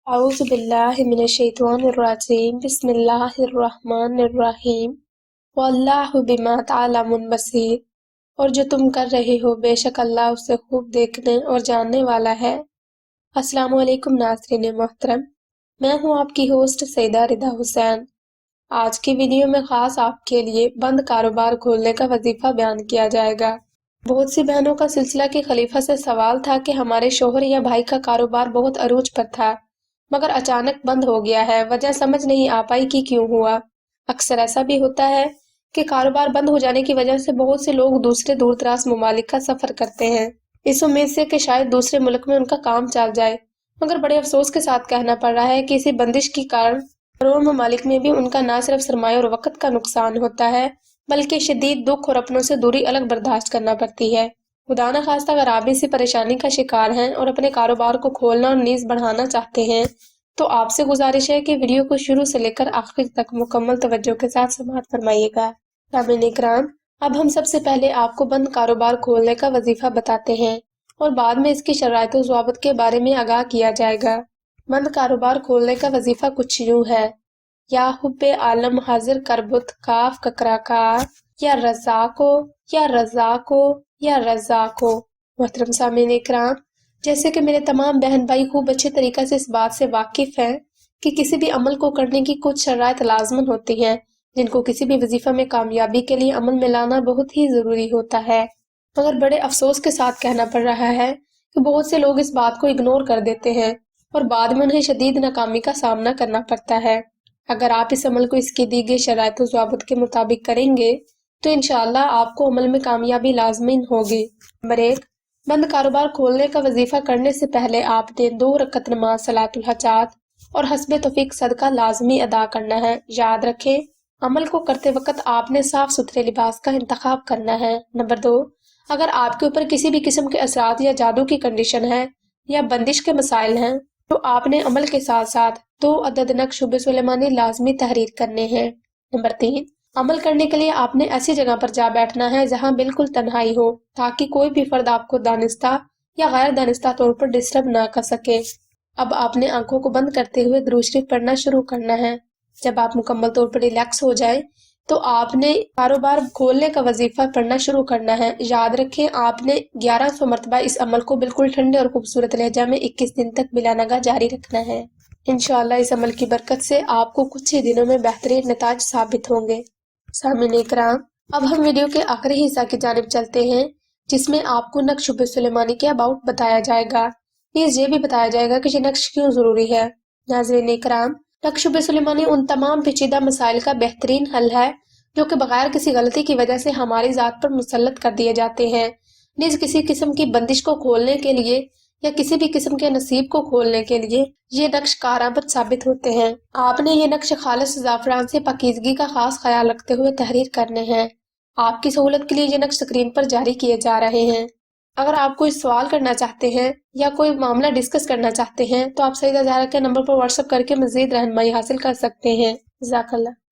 اعوذ باللہ من الشیطان الرجیم بسم اللہ الرحمن الرحیم واللہ بما تعلمون بصیر۔ اور جو تم کر رہے ہو بے شک اللہ اسے خوب دیکھنے اور جاننے والا ہے۔ السلام علیکم ناظرین محترم، میں ہوں آپ کی ہوسٹ سیدہ رضا حسین۔ آج کی ویڈیو میں خاص آپ کے لیے بند کاروبار کھولنے کا وظیفہ بیان کیا جائے گا۔ بہت سی بہنوں کا سلسلہ کے خلیفہ سے سوال تھا کہ ہمارے شوہر یا بھائی کا کاروبار بہت عروج پر تھا مگر اچانک بند ہو گیا ہے، وجہ سمجھ نہیں آ پائی کہ کیوں ہوا۔ اکثر ایسا بھی ہوتا ہے کہ کاروبار بند ہو جانے کی وجہ سے بہت سے لوگ دوسرے دور دراز ممالک کا سفر کرتے ہیں، اس امید سے کہ شاید دوسرے ملک میں ان کا کام چل جائے، مگر بڑے افسوس کے ساتھ کہنا پڑ رہا ہے کہ اسی بندش کے کارن اور ممالک میں بھی ان کا نہ صرف سرمایہ اور وقت کا نقصان ہوتا ہے بلکہ شدید دکھ اور اپنوں سے دوری الگ برداشت کرنا پڑتی ہے۔ خدا نہ خواستہ اگر آپ اسی پریشانی کا شکار ہیں اور اپنے کاروبار کو کھولنا اور نیز بڑھانا چاہتے ہیں تو آپ سے گزارش ہے کہ ویڈیو کو شروع سے لے کر آخر تک مکمل توجہ کے ساتھ سماعت فرمائیے گا۔ سامعین اکرام، اب ہم سب سے پہلے آپ کو بند کاروبار کھولنے کا وظیفہ بتاتے ہیں اور بعد میں اس کی شرائط و ضوابط کے بارے میں آگاہ کیا جائے گا۔ بند کاروبار کھولنے کا وظیفہ کچھ یوں ہے: یا حب عالم حاضر کربت کاف ککرا کار، یا رزاقو، یا رزاقو، یا رزاقو۔ محترم سامعین اکرام، جیسے کہ میرے تمام بہن بھائی خوب اچھے طریقے سے اس بات سے واقف ہیں کہ کسی بھی عمل کو کرنے کی کچھ شرائط لازمن ہوتی ہیں جن کو کسی بھی وظیفہ میں کامیابی کے لیے عمل میں لانا بہت ہی ضروری ہوتا ہے، مگر بڑے افسوس کے ساتھ کہنا پڑ رہا ہے کہ بہت سے لوگ اس بات کو اگنور کر دیتے ہیں اور بعد میں انہیں شدید ناکامی کا سامنا کرنا پڑتا ہے۔ اگر آپ اس عمل کو اس کی دی گئی شرائط و ضوابط کے مطابق کریں گے تو انشاءاللہ آپ کو عمل میں کامیابی لازمین ہوگی۔ نمبر 1، بند کاروبار کھولنے کا وظیفہ کرنے سے پہلے آپ نے 2 رکعت نماز صلاۃ الحاجات اور حسب توفیق صدقہ لازمی ادا کرنا ہے۔ یاد رکھیں، عمل کو کرتے وقت آپ نے صاف ستھرے لباس کا انتخاب کرنا ہے۔ نمبر 2، اگر آپ کے اوپر کسی بھی قسم کے اثرات یا جادو کی کنڈیشن ہے یا بندش کے مسائل ہیں تو آپ نے عمل کے ساتھ ساتھ 2 عدد نقش شبہ سلیمانی لازمی تحریر کرنے ہیں۔ نمبر 3، عمل کرنے کے لیے آپ نے ایسی جگہ پر جا بیٹھنا ہے جہاں بالکل تنہائی ہو تاکہ کوئی بھی فرد آپ کو دانستہ یا غیر دانستہ طور پر ڈسٹرب نہ کر سکے۔ اب آپ نے آنکھوں کو بند کرتے ہوئے درود شریف پڑھنا شروع کرنا ہے۔ جب آپ مکمل طور پر ریلیکس ہو جائیں تو آپ نے کاروبار کھولنے کا وظیفہ پڑھنا شروع کرنا ہے۔ یاد رکھیں، آپ نے 1100 مرتبہ اس عمل کو بالکل ٹھنڈے اور خوبصورت لہجہ میں 21 دن تک بلا ناغہ جاری رکھنا ہے۔ انشاءاللہ اس عمل کی برکت سے آپ کو کچھ ہی دنوں میں بہترین نتائج ثابت ہوں گے۔ سامعین اکرام، اب ہم ویڈیو کے آخری حصہ کی جانب چلتے ہیں جس میں آپ کو نقش شبہ سلیمانی کے اباؤٹ بتایا جائے گا، نیز یہ بھی بتایا جائے گا کہ یہ نقش کیوں ضروری ہے۔ ناظرین اکرام، نقش شبہ سلیمانی ان تمام پیچیدہ مسائل کا بہترین حل ہے جو کہ بغیر کسی غلطی کی وجہ سے ہماری ذات پر مسلط کر دیے جاتے ہیں، نیز کسی قسم کی بندش کو کھولنے کے لیے یا کسی بھی قسم کے نصیب کو کھولنے کے لیے یہ نقش کارآمد ثابت ہوتے ہیں۔ آپ نے یہ نقش خالص زعفران سے پاکیزگی کا خاص خیال رکھتے ہوئے تحریر کرنے ہیں۔ آپ کی سہولت کے لیے یہ نقش اسکرین پر جاری کیے جا رہے ہیں۔ اگر آپ کوئی سوال کرنا چاہتے ہیں یا کوئی معاملہ ڈسکس کرنا چاہتے ہیں تو آپ سیدہ زہرا کے نمبر پر واٹس ایپ کر کے مزید رہنمائی حاصل کر سکتے ہیں۔ جزاک اللہ۔